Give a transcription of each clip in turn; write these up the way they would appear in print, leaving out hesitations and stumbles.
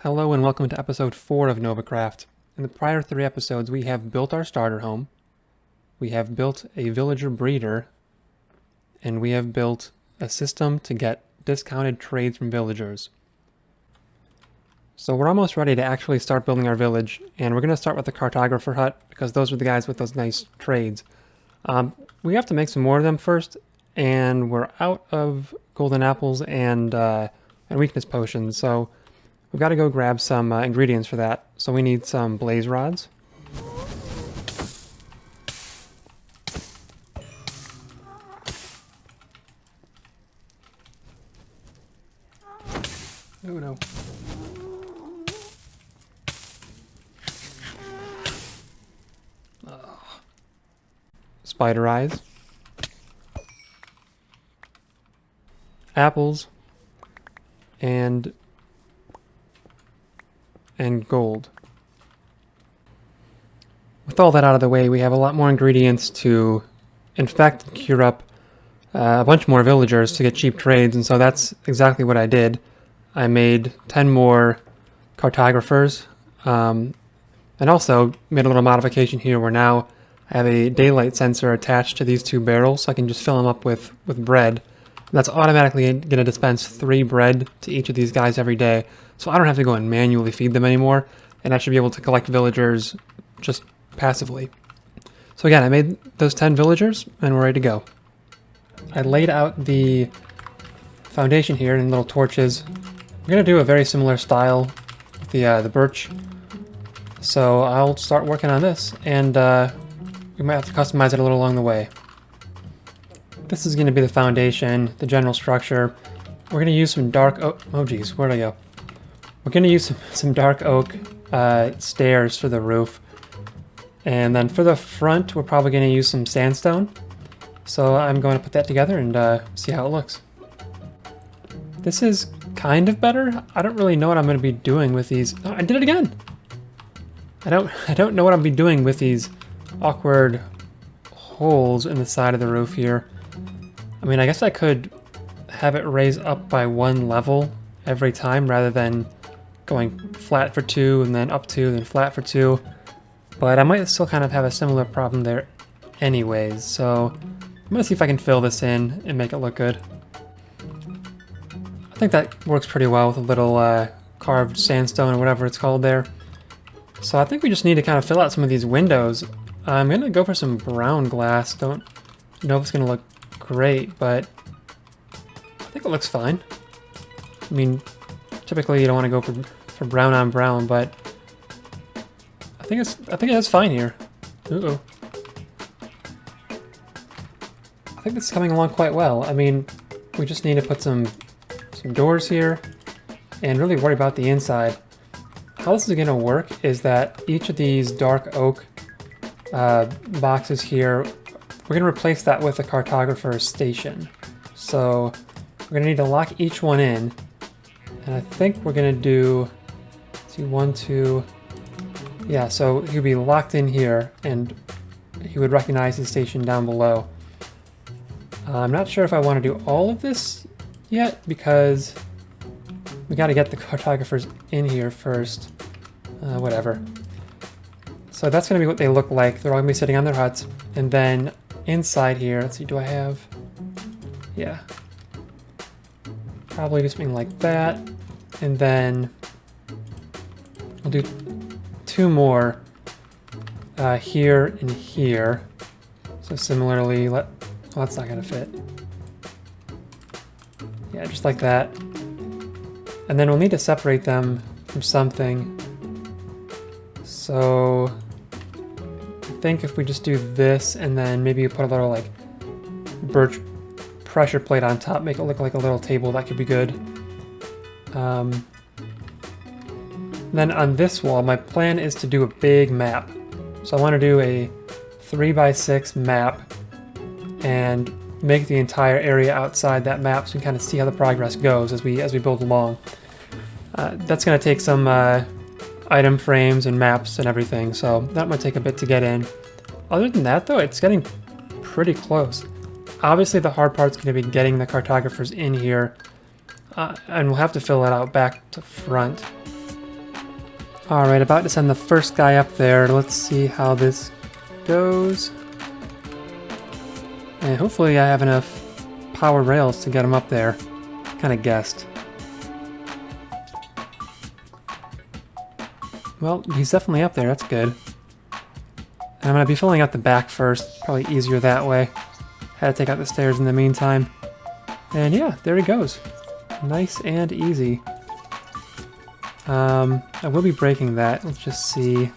Hello and welcome to episode 4 of Novacraft. In the prior 3 episodes we have built our starter home, we have built a villager breeder, and we have built a system to get discounted trades from villagers. So we're almost ready to actually start building our village, and we're going to start with the cartographer hut because those are the guys with those nice trades. We have to make some more of them first, and we're out of golden apples and weakness potions, so we've got to go grab some ingredients for that. So we need some blaze rods. Oh no. Spider eyes. Apples. And gold. With all that out of the way, we have a lot more ingredients to infect and cure up a bunch more villagers to get cheap trades, and so that's exactly what I did. I made 10 more cartographers, and also made a little modification here where now I have a daylight sensor attached to these 2 barrels, so I can just fill them up with bread. And that's automatically going to dispense 3 bread to each of these guys every day, so I don't have to go and manually feed them anymore, and I should be able to collect villagers just passively. So again, I made those 10 villagers, and we're ready to go. I laid out the foundation here in little torches. We're going to do a very similar style with the birch, so I'll start working on this, and we might have to customize it a little along the way. This is going to be the foundation, the general structure. We're going to use some dark oak. Oh geez, where'd I go? We're going to use some dark oak stairs for the roof. And then for the front, we're probably going to use some sandstone. So I'm going to put that together and see how it looks. This is kind of better. I don't really know what I'm going to be doing with these. Oh, I did it again! I don't know what I'll be doing with these awkward holes in the side of the roof here. I mean, I guess I could have it raise up by 1 level every time rather than going flat for 2 and then up 2 then flat for 2. But I might still kind of have a similar problem there anyways, so I'm going to see if I can fill this in and make it look good. I think that works pretty well with a little carved sandstone or whatever it's called there. So I think we just need to kind of fill out some of these windows. I'm going to go for some brown glass. Don't know if it's going to look great, but I think it looks fine. I mean, typically you don't want to go for brown on brown, but I think it's fine here. Uh-oh. I think this is coming along quite well. I mean, we just need to put some doors here and really worry about the inside. How this is going to work is that each of these dark oak boxes here, we're going to replace that with a cartographer station. So we're going to need to lock each one in. And I think we're going to do, let's see, 1, 2, yeah, so he'll be locked in here and he would recognize the station down below. I'm not sure if I want to do all of this yet because we got to get the cartographers in here first. Whatever. So that's going to be what they look like. They're all going to be sitting on their huts. And then inside here, let's see, do I have... Yeah. Probably do something like that. And then we'll do 2 more here and here. So similarly, well, that's not going to fit. Yeah, just like that. And then we'll need to separate them from something. So I think if we just do this and then maybe put a little like birch pressure plate on top, make it look like a little table, that could be good. Then on this wall, my plan is to do a big map. So I want to do a 3x6 map and make the entire area outside that map so we can kind of see how the progress goes as we build along. That's going to take some item frames and maps and everything, so that might take a bit to get in. Other than that though, it's getting pretty close. Obviously the hard part's going to be getting the cartographers in here, and we'll have to fill it out back to front. Alright, about to send the first guy up there. Let's see how this goes. And hopefully I have enough power rails to get him up there. Kind of guessed. Well, he's definitely up there, that's good. And I'm going to be filling out the back first, probably easier that way. Had to take out the stairs in the meantime. And yeah, there he goes. Nice and easy. I will be breaking that. Let's just see.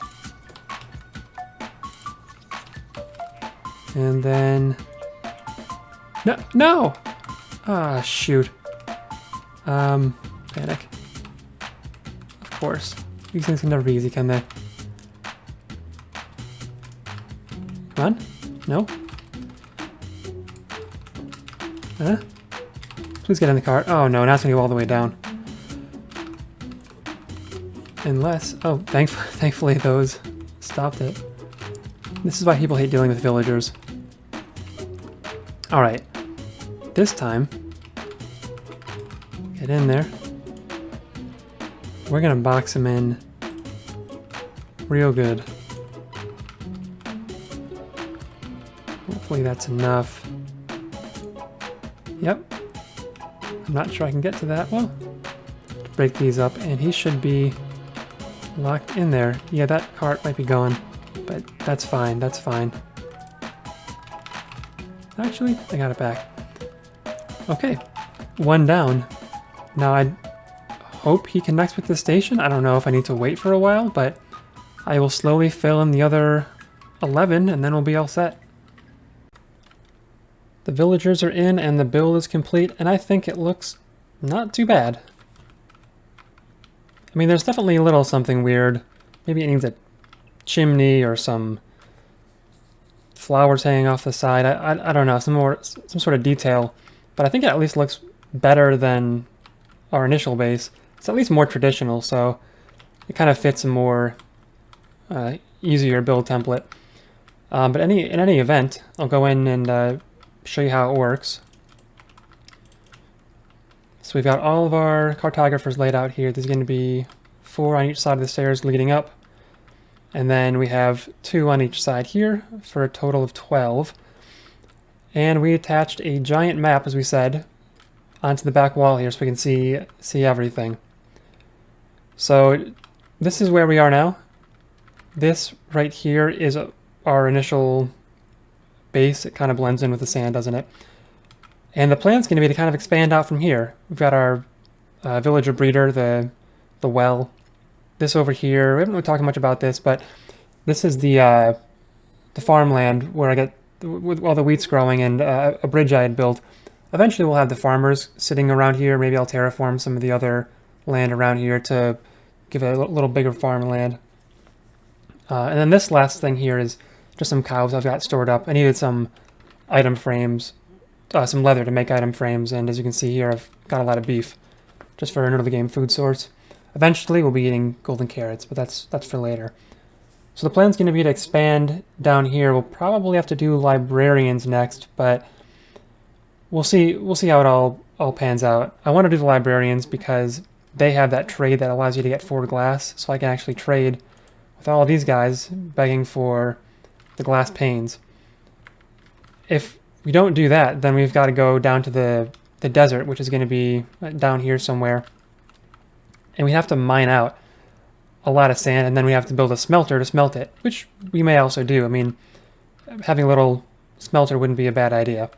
And then... No! No! Ah, shoot. Panic. Of course. These things can never be easy, can they? Come on? No? Huh? Please get in the car. Oh no, now it's gonna go all the way down. Unless... Oh, thankfully those stopped it. This is why people hate dealing with villagers. Alright. This time... Get in there. We're gonna box him in real good. Hopefully that's enough. Yep. I'm not sure I can get to that. Well, break these up and he should be locked in there. Yeah, that cart might be gone, but that's fine, that's fine. Actually, I got it back. Okay, one down. Now I hope he connects with the station. I don't know if I need to wait for a while, but I will slowly fill in the other 11 and then we'll be all set. The villagers are in and the build is complete, and I think it looks not too bad. I mean, there's definitely a little something weird. Maybe it needs a chimney or some flowers hanging off the side. I don't know, some sort of detail. But I think it at least looks better than our initial base. It's at least more traditional, so it kind of fits a more easier build template. But in any event, I'll go in and show you how it works. So we've got all of our cartographers laid out here. There's going to be 4 on each side of the stairs leading up. And then we have 2 on each side here for a total of 12. And we attached a giant map, as we said, onto the back wall here so we can see everything. So this is where we are now. This right here is our initial base. It kind of blends in with the sand, doesn't it? And the plan's going to be to kind of expand out from here. We've got our villager breeder, the well. This over here, we haven't really talked much about this, but this is the farmland where I get with all the wheat's growing and a bridge I had built. Eventually we'll have the farmers sitting around here. Maybe I'll terraform some of the other land around here to give it a little bigger farmland. And then this last thing here is just some cows I've got stored up. I needed some item frames, some leather to make item frames, and as you can see here, I've got a lot of beef just for an early game food source. Eventually we'll be eating golden carrots, but that's for later. So the plan's going to be to expand down here. We'll probably have to do librarians next, but we'll see how it all pans out. I want to do the librarians because they have that trade that allows you to get 4 glass, so I can actually trade with all of these guys begging for the glass panes. If we don't do that, then we've got to go down to the desert, which is going to be down here somewhere. And we have to mine out a lot of sand, and then we have to build a smelter to smelt it, which we may also do. I mean, having a little smelter wouldn't be a bad idea.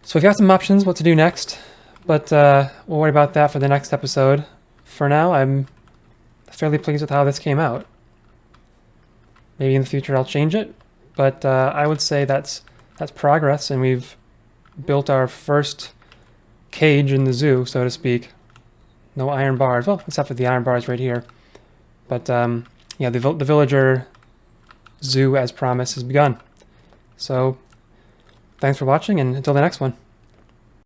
So we've got some options what to do next, but we'll worry about that for the next episode. For now, I'm fairly pleased with how this came out. Maybe in the future I'll change it, but I would say that's progress, and we've built our first cage in the zoo, so to speak. No iron bars, well, except for the iron bars right here. But yeah, the villager zoo, as promised, has begun. So thanks for watching, and until the next one.